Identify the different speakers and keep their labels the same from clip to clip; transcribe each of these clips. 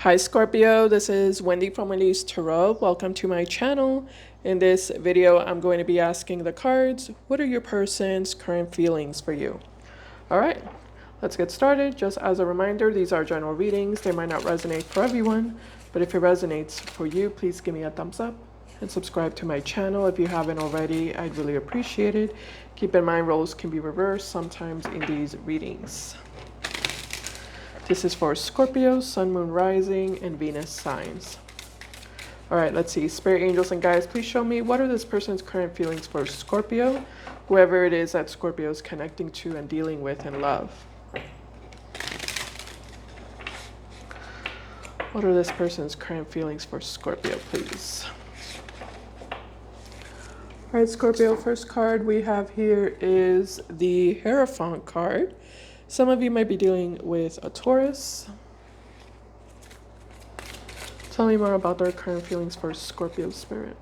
Speaker 1: Hi Scorpio, this is Wendy from Wendys Tarot. Welcome to my channel. In this video, I'm going to be asking the cards, what are your person's current feelings for you? All right, let's get started. Just as a reminder, these are general readings. They might not resonate for everyone, but if it resonates for you, please give me a thumbs up and subscribe to my channel if you haven't already. I'd really appreciate it. Keep in mind, roles can be reversed sometimes in these readings. This is for Scorpio, Sun, Moon, Rising, and Venus signs. All right, let's see. Spirit, angels, and guides, please show me what are this person's current feelings for Scorpio, whoever it is that Scorpio is connecting to and dealing with in love. What are this person's current feelings for Scorpio, please? All right, Scorpio, first card we have here is the Hierophant card. Some of you might be dealing with a Taurus. Tell me more about their current feelings for Scorpio spirit.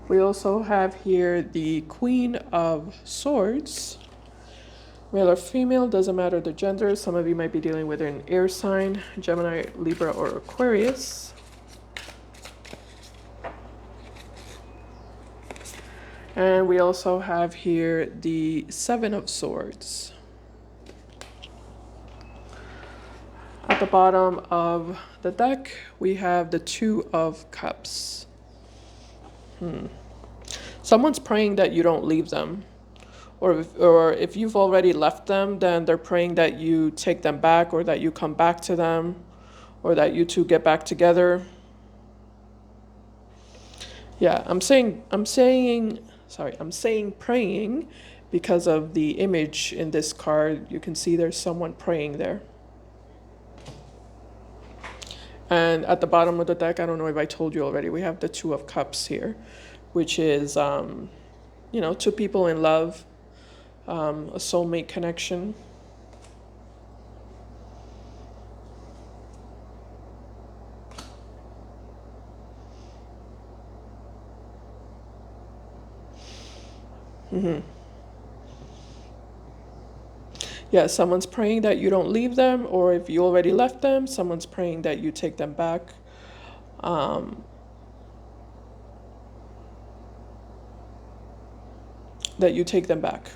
Speaker 1: We also have here the Queen of Swords. Male or female, doesn't matter the gender. Some of you might be dealing with an air sign, Gemini, Libra, or Aquarius. And we also have here the Seven of Swords. At the bottom of the deck, we have the Two of Cups. Someone's praying that you don't leave them. Or if you've already left them, then they're praying that you take them back, or that you come back to them, or that you two get back together. Yeah, I'm saying praying because of the image in this card. You can see there's someone praying there. And at the bottom of the deck, I don't know if I told you already, we have the Two of Cups here, which is, two people in love, a soulmate connection. Yeah, someone's praying that you don't leave them, or if you already left them, someone's praying that you take them back. That you take them back.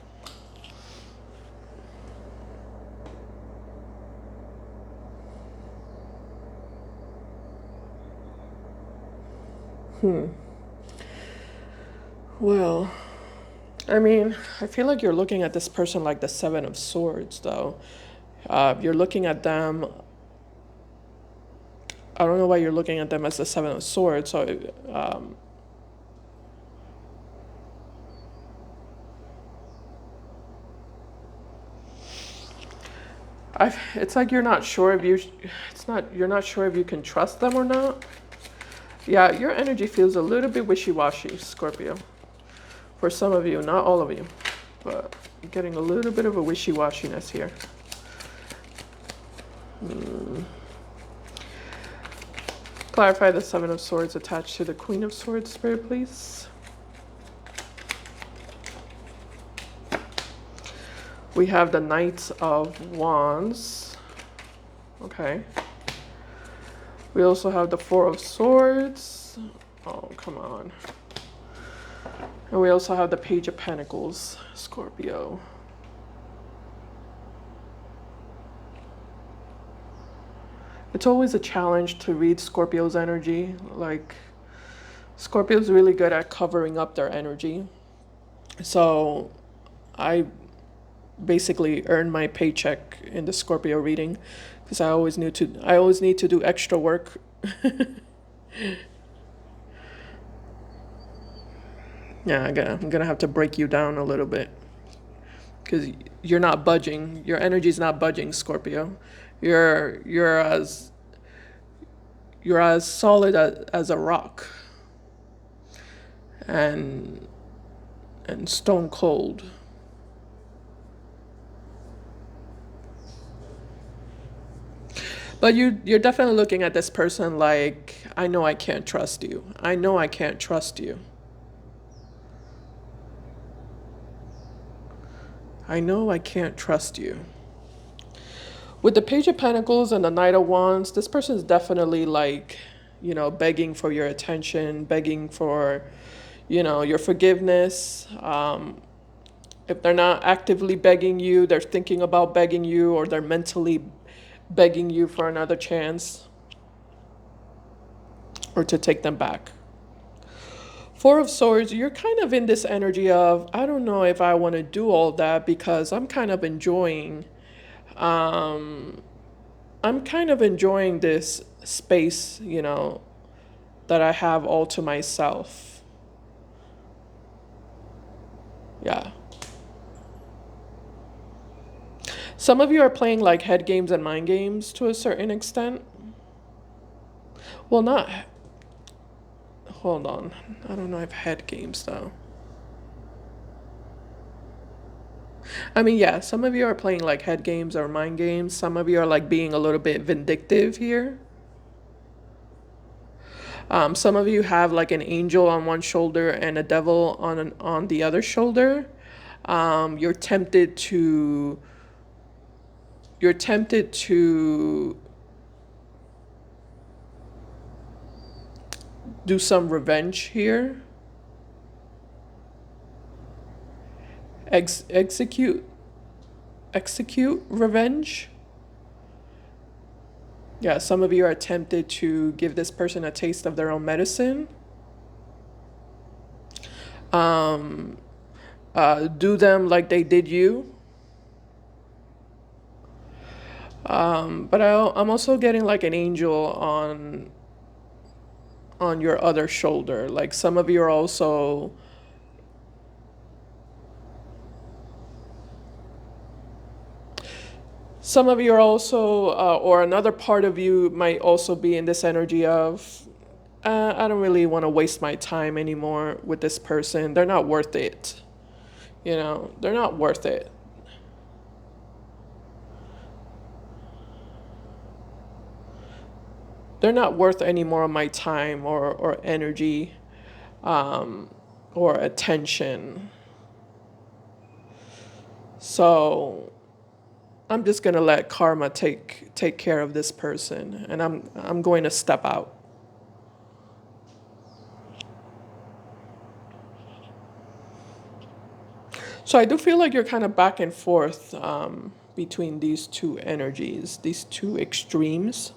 Speaker 1: Well, I mean, I feel like you're looking at this person like the Seven of Swords, though. You're looking at them. I don't know why you're looking at them as the Seven of Swords. So, it's like you're not sure if you. You're not sure if you can trust them or not. Yeah, your energy feels a little bit wishy-washy, Scorpio. For some of you, not all of you, but I'm getting a little bit of a wishy-washiness here. Clarify the Seven of Swords attached to the Queen of Swords, Spirit, please. We have the Knight of Wands. Okay. We also have the Four of Swords. Oh, come on. And we also have the Page of Pentacles, Scorpio. It's always a challenge to read Scorpio's energy. Like, Scorpio's really good at covering up their energy. So I basically earn my paycheck in the Scorpio reading because I always need to do extra work. Yeah, I'm gonna have to break you down a little bit because you're not budging. Your energy's not budging, Scorpio. You're as solid as a rock, and stone cold. But you're definitely looking at this person like, I know I can't trust you. I know I can't trust you. I know I can't trust you. With the Page of Pentacles and the Knight of Wands, this person is definitely like, you know, begging for your attention, begging for, you know, your forgiveness. If they're not actively begging you, they're thinking about begging you, or they're mentally begging you for another chance or to take them back. Four of Swords, you're kind of in this energy of, I don't know if I want to do all that because I'm kind of enjoying this space, you know, that I have all to myself. Yeah. Some of you are playing like head games and mind games to a certain extent. Well, not. Hold on. I don't know if head games though. I mean, yeah, some of you are playing like head games or mind games. Some of you are like being a little bit vindictive here. Some of you have like an angel on one shoulder and a devil on the other shoulder. You're tempted to do some revenge here. Execute revenge. Yeah, some of you are tempted to give this person a taste of their own medicine. Do them like they did you. But I'm also getting like an angel on your other shoulder. Like some of you are also or another part of you might also be in this energy of, I don't really want to waste my time anymore with this person. They're not worth it. You know, they're not worth it. They're not worth any more of my time or energy or attention. So I'm just gonna let karma take care of this person, and I'm going to step out. So I do feel like you're kind of back and forth between these two energies, these two extremes.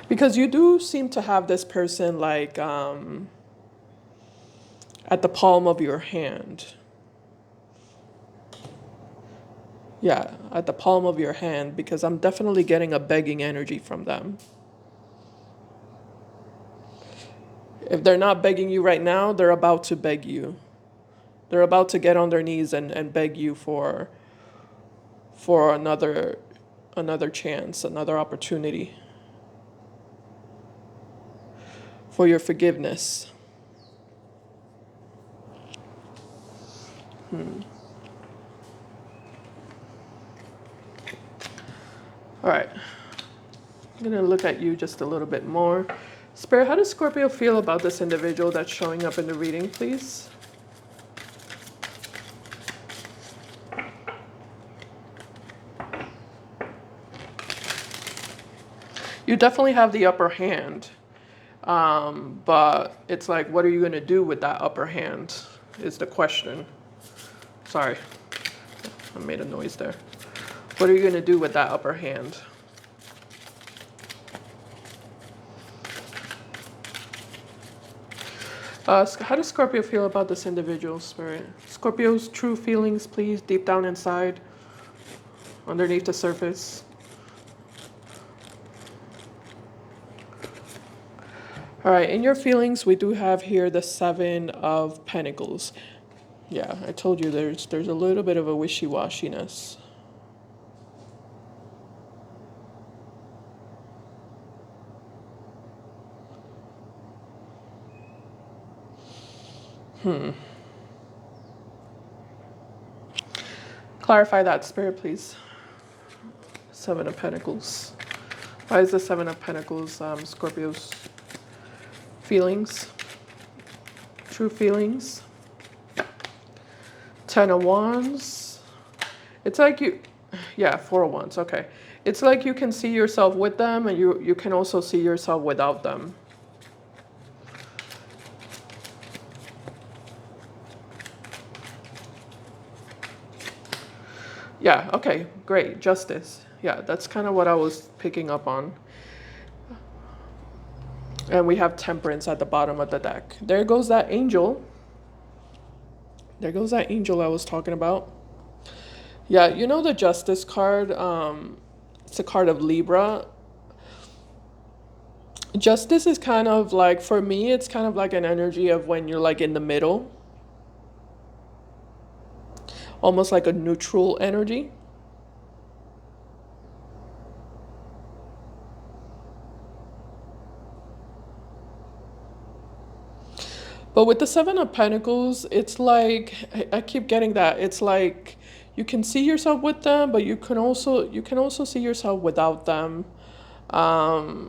Speaker 1: Because you do seem to have this person like at the palm of your hand. Yeah, at the palm of your hand, because I'm definitely getting a begging energy from them. If they're not begging you right now, they're about to beg you. They're about to get on their knees and beg you for another chance, another opportunity, for your forgiveness. All right. I'm going to look at you just a little bit more. Spirit, how does Scorpio feel about this individual that's showing up in the reading, please? You definitely have the upper hand. But it's like, what are you going to do with that upper hand is the question. Sorry, I made a noise there. What are you going to do with that upper hand? How does Scorpio feel about this individual, Spirit? Scorpio's true feelings, please, deep down inside, underneath the surface. All right, in your feelings, we do have here the Seven of Pentacles. Yeah, I told you there's a little bit of a wishy-washiness. Clarify that, Spirit, please. Seven of Pentacles. Why is the Seven of Pentacles Scorpio's feelings? True feelings. Ten of Wands. It's like you, yeah, Four of Wands, okay. It's like you can see yourself with them, and you can also see yourself without them. Yeah, okay, great. Justice. Yeah, that's kind of what I was picking up on. And we have Temperance at the bottom of the deck. There goes that angel. There goes that angel I was talking about. Yeah, you know the Justice card, it's a card of Libra. Justice is kind of like, for me, it's kind of like an energy of when you're like in the middle. Almost like a neutral energy. But with the Seven of Pentacles, it's like, I keep getting that. It's like you can see yourself with them, but you can also see yourself without them. I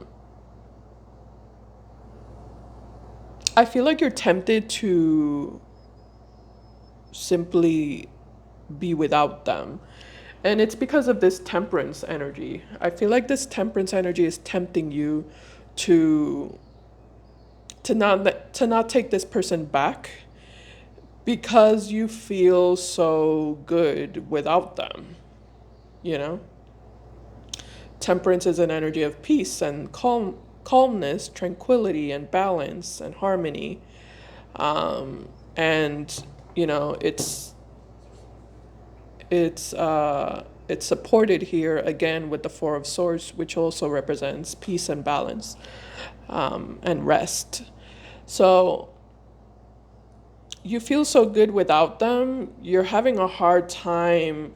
Speaker 1: feel like you're tempted to simply be without them. And it's because of this Temperance energy. I feel like this Temperance energy is tempting you to not take this person back because you feel so good without them, you know? Temperance is an energy of peace and calmness, tranquility and balance and harmony. And you know, it's supported here again with the Four of Swords, which also represents peace and balance, and rest. So you feel so good without them, you're having a hard time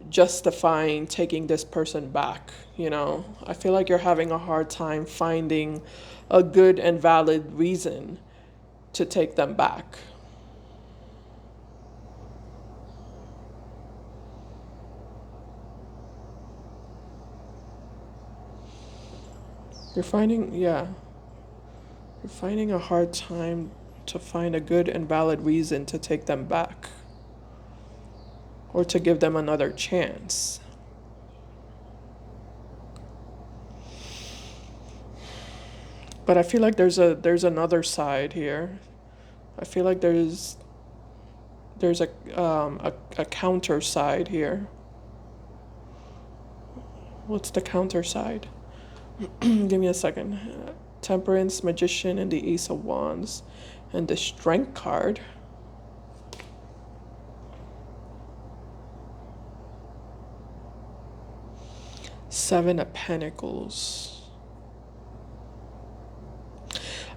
Speaker 1: justifying taking this person back, you know? I feel like you're having a hard time finding a good and valid reason to take them back. You're finding a hard time to find a good and valid reason to take them back or to give them another chance. But I feel like there's another side here. I feel like there's a counter side here. What's the counter side? Give me a second. Temperance, Magician, and the Ace of Wands, and the Strength card. Seven of Pentacles.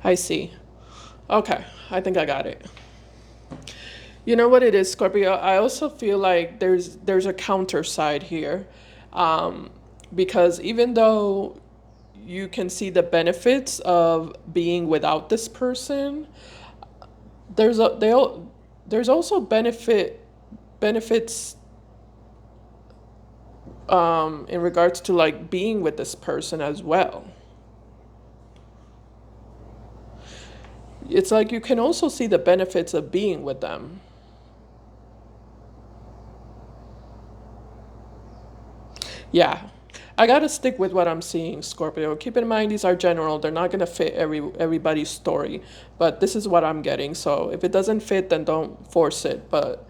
Speaker 1: I see. Okay, I think I got it. You know what it is, Scorpio? I also feel like there's a counter side here, because even though you can see the benefits of being without this person, there's also benefits in regards to like being with this person as well. It's like you can also see the benefits of being with them. Yeah, I gotta stick with what I'm seeing, Scorpio. Keep in mind these are general. They're not gonna fit everybody's story, but this is what I'm getting. So if it doesn't fit, then don't force it. But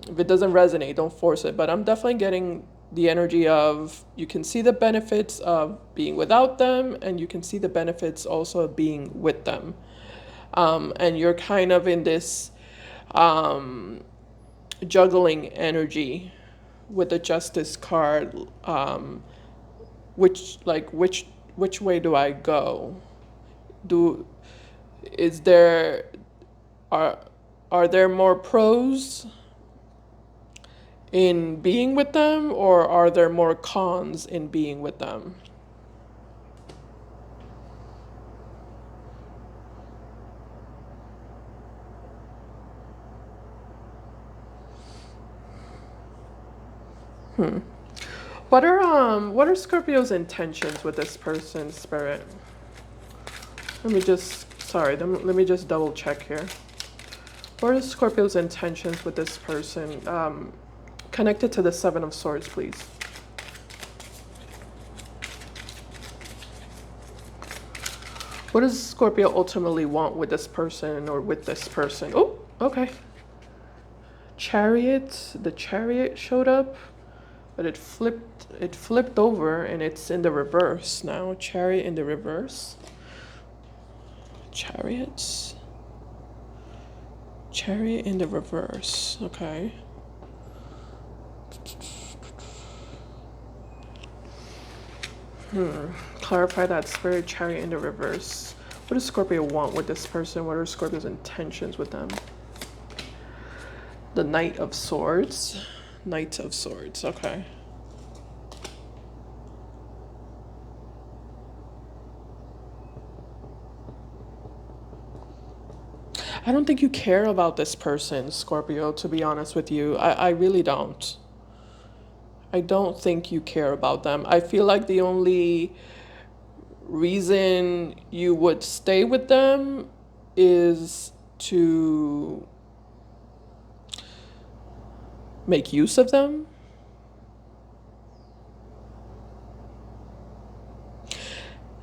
Speaker 1: if it doesn't resonate, don't force it. But I'm definitely getting the energy of you can see the benefits of being without them, and you can see the benefits also of being with them. And you're kind of in this juggling energy with the Justice card, which way do I go? Are there more pros in being with them, or are there more cons in being with them? What are Scorpio's intentions with this person, Spirit? Let me just double check here. What are Scorpio's intentions with this person? Connected to the Seven of Swords, please. What does Scorpio ultimately want with this person or with this person? Oh, okay. Chariot. The Chariot showed up, but it flipped over and it's in the reverse now. Chariot in the reverse. Chariots. Chariot in the reverse. Okay. Clarify that, Spirit. Chariot in the reverse. What does Scorpio want with this person? What are Scorpio's intentions with them? The Knight of Swords. Knight of Swords. Okay. I don't think you care about this person, Scorpio, to be honest with you. I really don't. I don't think you care about them. I feel like the only reason you would stay with them is to make use of them.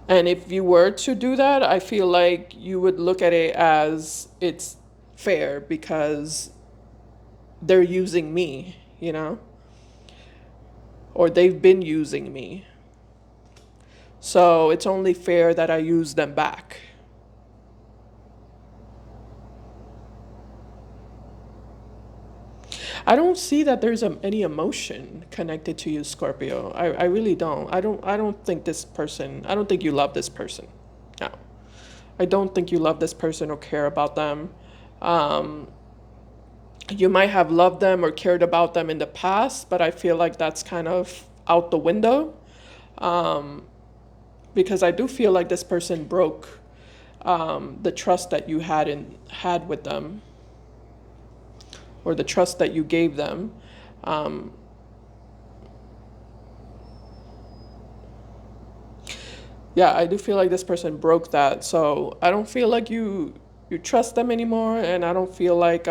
Speaker 1: And if you were to do that, I feel like you would look at it as it's fair because they're using me, you know? Or they've been using me. So it's only fair that I use them back. I don't see that there's any emotion connected to you, Scorpio. I really don't. I don't think this person, I don't think you love this person. No. I don't think you love this person or care about them. You might have loved them or cared about them in the past, but I feel like that's kind of out the window. Because I do feel like this person broke the trust that you had with them, or the trust that you gave them. Yeah, I do feel like this person broke that. So I don't feel like you trust them anymore, and I don't feel like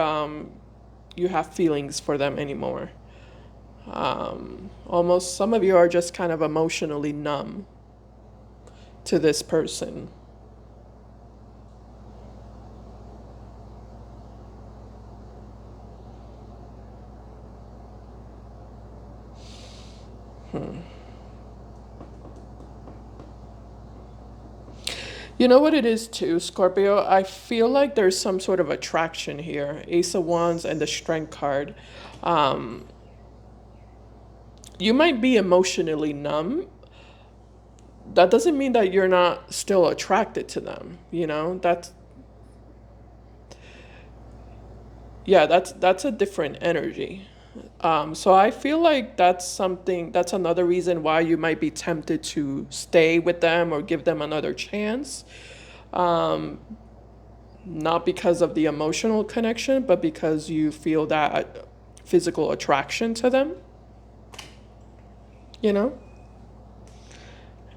Speaker 1: you have feelings for them anymore. Almost some of you are just kind of emotionally numb to this person. You know what it is too, Scorpio? I feel like there's some sort of attraction here. Ace of Wands and the Strength card. You might be emotionally numb. That doesn't mean that you're not still attracted to them, you know? That's a different energy. So I feel like that's another reason why you might be tempted to stay with them or give them another chance. Not because of the emotional connection, but because you feel that physical attraction to them, you know?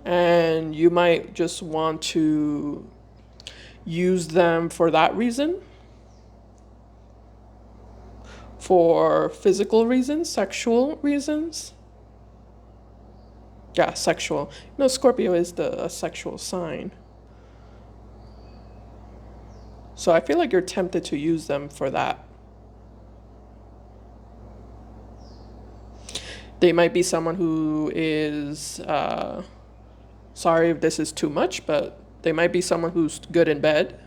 Speaker 1: And you might just want to use them for that reason. For physical reasons, sexual reasons. Yeah, sexual. No, Scorpio is a sexual sign. So I feel like you're tempted to use them for that. They might be someone who is, sorry if this is too much, but they might be someone who's good in bed,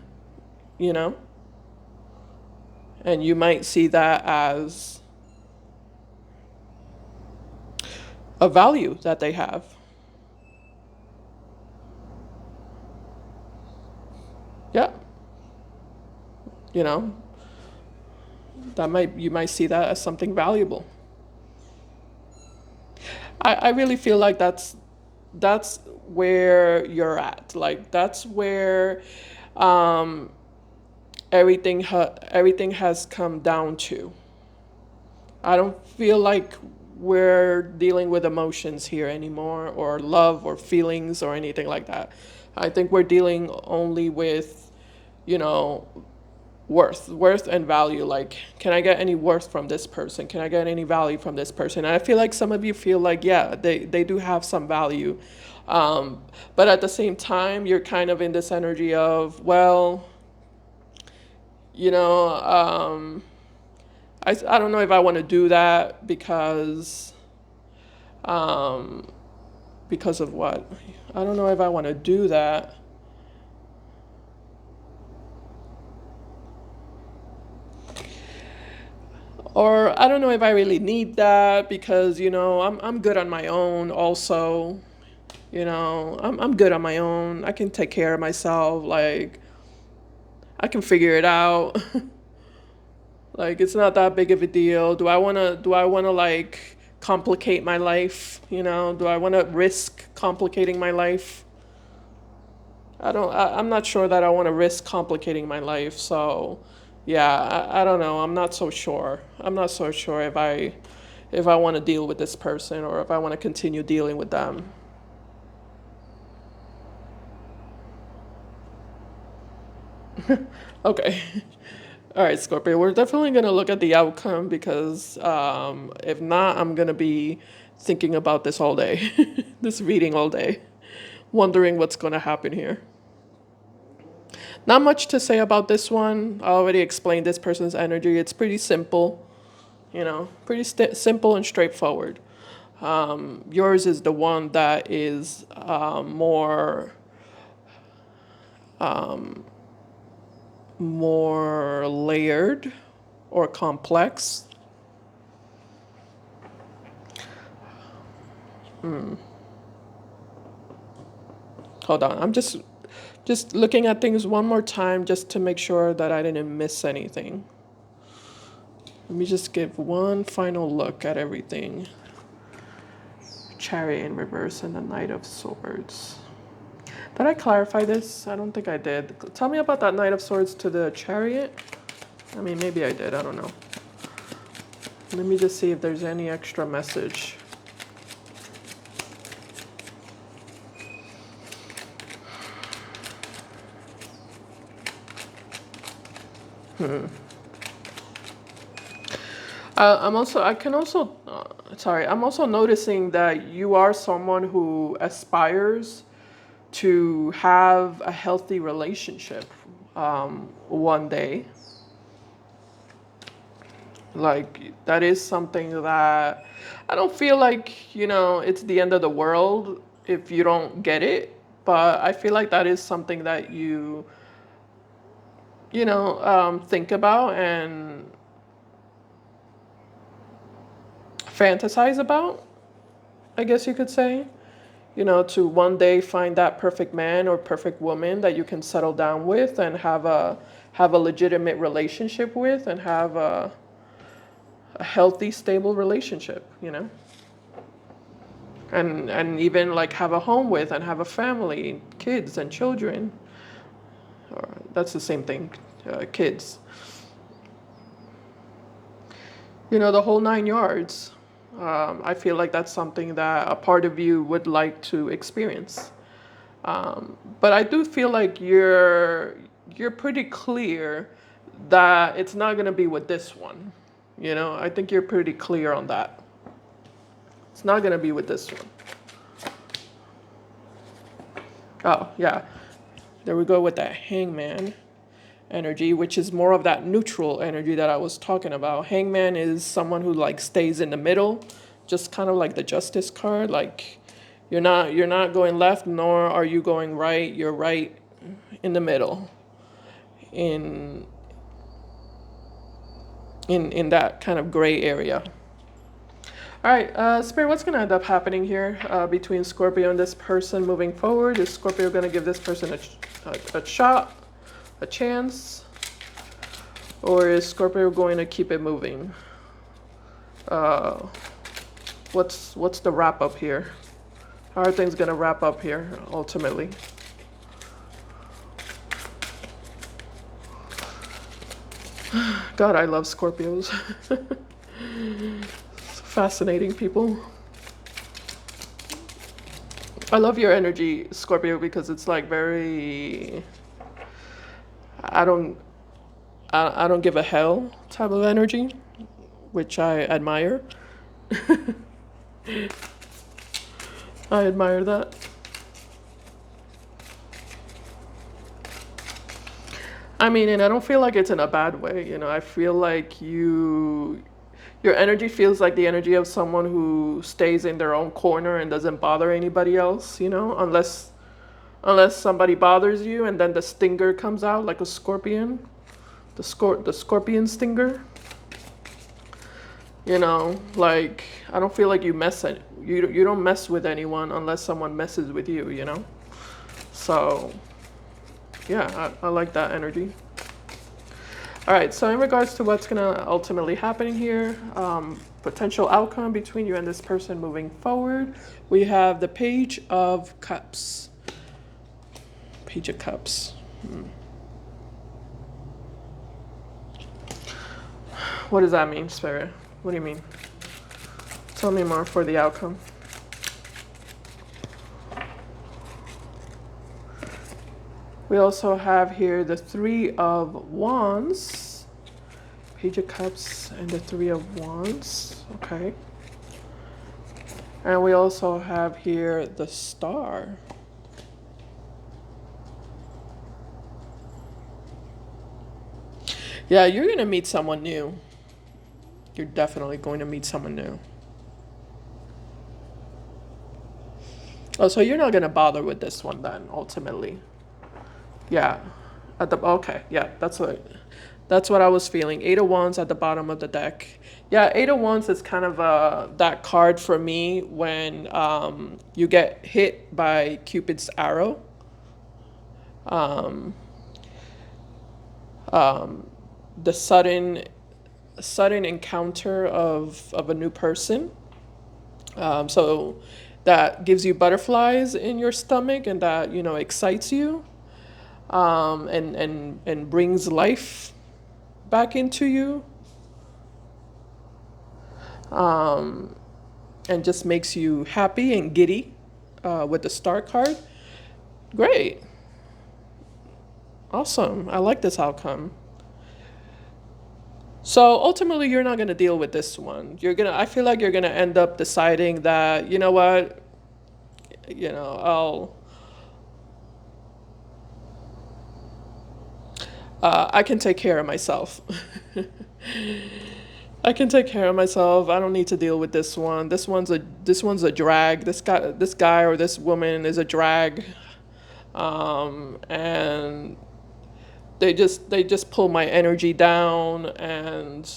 Speaker 1: you know? And you might see that as a value that they have. Yeah. You know, you might see that as something valuable. I really feel like that's where you're at. Like that's where everything has come down to. I don't feel like we're dealing with emotions here anymore, or love or feelings or anything like that. I think we're dealing only with, you know, worth and value. Like, can I get any worth from this person? Can I get any value from this person? And I feel like some of you feel like, yeah, they do have some value. Um, but at the same time, you're kind of in this energy of, well, you know, I don't know if I want to do that um, because of what? I don't know if I want to do that. Or I don't know if I really need that because, I'm good on my own also. I'm good on my own. I can take care of myself. Like, I can figure it out. Like, it's not that big of a deal. Do I wanna like complicate my life? Do I wanna risk complicating my life? I'm not sure that I want to risk complicating my life. So, yeah, I don't know. I'm not so sure. I'm not so sure if I want to deal with this person or if I want to continue dealing with them. Okay. All right, Scorpio, we're definitely going to look at the outcome because if not, I'm going to be thinking about this all day, this reading all day, wondering what's going to happen here. Not much to say about this one. I already explained this person's energy. It's pretty simple, pretty simple and straightforward. Yours is the one that is more layered or complex. Hold on, I'm just looking at things one more time just to make sure that I didn't miss anything. Let me just give one final look at everything. Chariot in reverse and the Knight of Swords. Did I clarify this? I don't think I did. Tell me about that Knight of Swords to the Chariot. I mean, maybe I did. I don't know. Let me just see if there's any extra message. I'm also noticing that you are someone who aspires to have a healthy relationship one day. Like, that is something that I don't feel like, it's the end of the world if you don't get it. But I feel like that is something that think about and fantasize about, I guess you could say. To one day find that perfect man or perfect woman that you can settle down with and have a legitimate relationship with and have a healthy, stable relationship, and even like have a home with and have a family, kids and children. Or that's the same thing, kids. The whole 9 yards. I feel like that's something that a part of you would like to experience. But I do feel like you're pretty clear that it's not going to be with this one. I think you're pretty clear on that. It's not going to be with this one. Oh, yeah. There we go with that Hangman energy, which is more of that neutral energy that I was talking about. Hangman is someone who like stays in the middle, just kind of like the Justice card. Like, you're not going left, nor are you going right. You're right in the middle. In that kind of gray area. All right, Spirit, what's going to end up happening here between Scorpio and this person moving forward? Is Scorpio going to give this person a shot, a chance? Or is Scorpio going to keep it moving? What's the wrap up here? How are things going to wrap up here, ultimately? God, I love Scorpios. Fascinating people. I love your energy, Scorpio, because it's like very... I don't I don't give a hell type of energy, which I admire. I admire that. I mean, and I don't feel like it's in a bad way, you know. I feel like your energy feels like the energy of someone who stays in their own corner and doesn't bother anybody else, you know, unless somebody bothers you and then the stinger comes out like a scorpion, the scorpion stinger. You know, like I don't feel like you don't mess with anyone unless someone messes with you, you know. So yeah, I like that energy. All right, so in regards to what's gonna ultimately happen here, potential outcome between you and this person moving forward, we have the Page of Cups. Page of Cups. What does that mean, Spirit? What do you mean? Tell me more for the outcome. We also have here the Three of Wands. Page of Cups and the Three of Wands. Okay. And we also have here the Star. Yeah, you're going to meet someone new. You're definitely going to meet someone new. Oh, so you're not going to bother with this one then, ultimately. Yeah. Okay, yeah, that's what I was feeling. Eight of Wands at the bottom of the deck. Yeah, Eight of Wands is kind of that card for me when you get hit by Cupid's arrow. The sudden encounter of a new person. So that gives you butterflies in your stomach and that, you know, excites you, and brings life back into you, and just makes you happy and giddy, with the Star card. Great. Awesome. I like this outcome. So ultimately, you're not going to deal with this one. I feel like you're going to end up deciding that, you know what, you know, I can take care of myself. I can take care of myself. I don't need to deal with this one. This one's a drag. This guy or this woman is a drag. And they just pull my energy down, and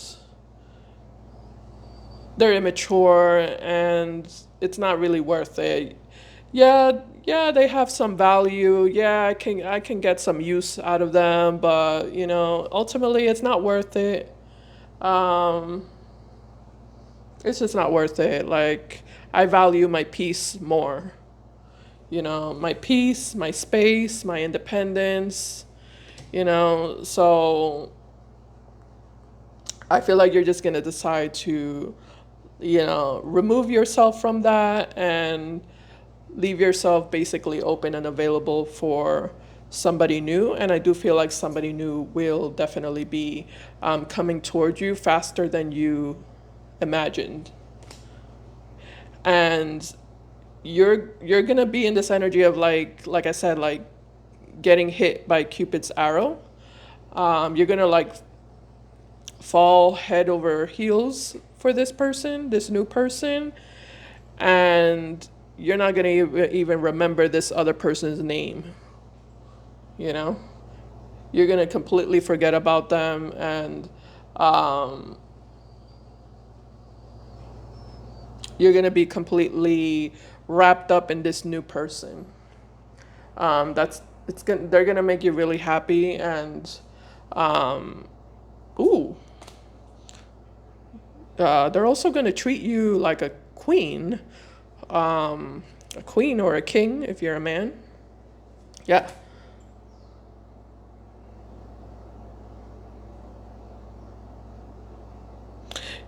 Speaker 1: they're immature, and it's not really worth it. Yeah, they have some value. Yeah, I can get some use out of them, but you know, ultimately it's not worth it. Um, it's just not worth it. Like, I value my peace more. You know, my peace, my space, my independence, you know, so I feel like you're just going to decide to, you know, remove yourself from that and leave yourself basically open and available for somebody new. And I do feel like somebody new will definitely be, coming toward you faster than you imagined. And you're gonna be in this energy of like I said, like getting hit by Cupid's arrow. You're gonna like fall head over heels for this person, this new person, and you're not gonna even remember this other person's name. You know, you're gonna completely forget about them, and um, you're gonna be completely wrapped up in this new person. That's it's gonna They're gonna make you really happy, and um, ooh, they're also gonna treat you like a queen or a king if you're a man. Yeah,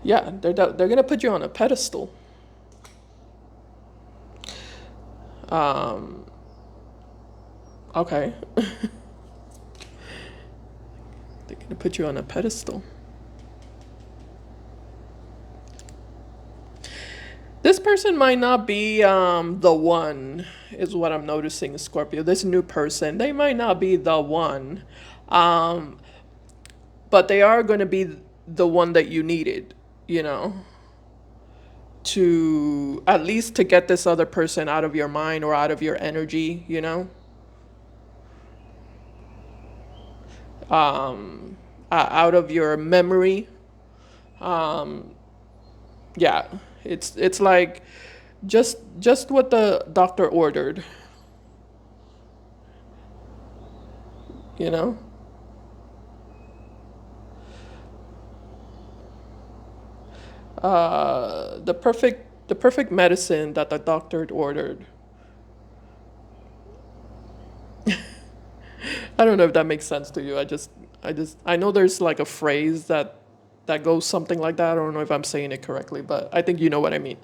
Speaker 1: yeah, they're gonna put you on a pedestal. Um, okay. To put you on a pedestal. This person might not be the one, is what I'm noticing, Scorpio. This new person, they might not be the one, um, but they are going to be the one that you needed, you know, to at least to get this other person out of your mind or out of your energy, you know, out of your memory. Yeah, it's like just what the doctor ordered, you know. The perfect medicine that the doctor ordered. I don't know if that makes sense to you. I know there's like a phrase that goes something like that. I don't know if I'm saying it correctly, but I think you know what I mean.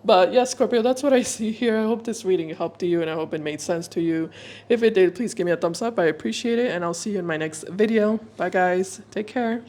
Speaker 1: But yeah, Scorpio, that's what I see here. I hope this reading helped you and I hope it made sense to you. If it did, please give me a thumbs up. I appreciate it, and I'll see you in my next video. Bye guys. Take care.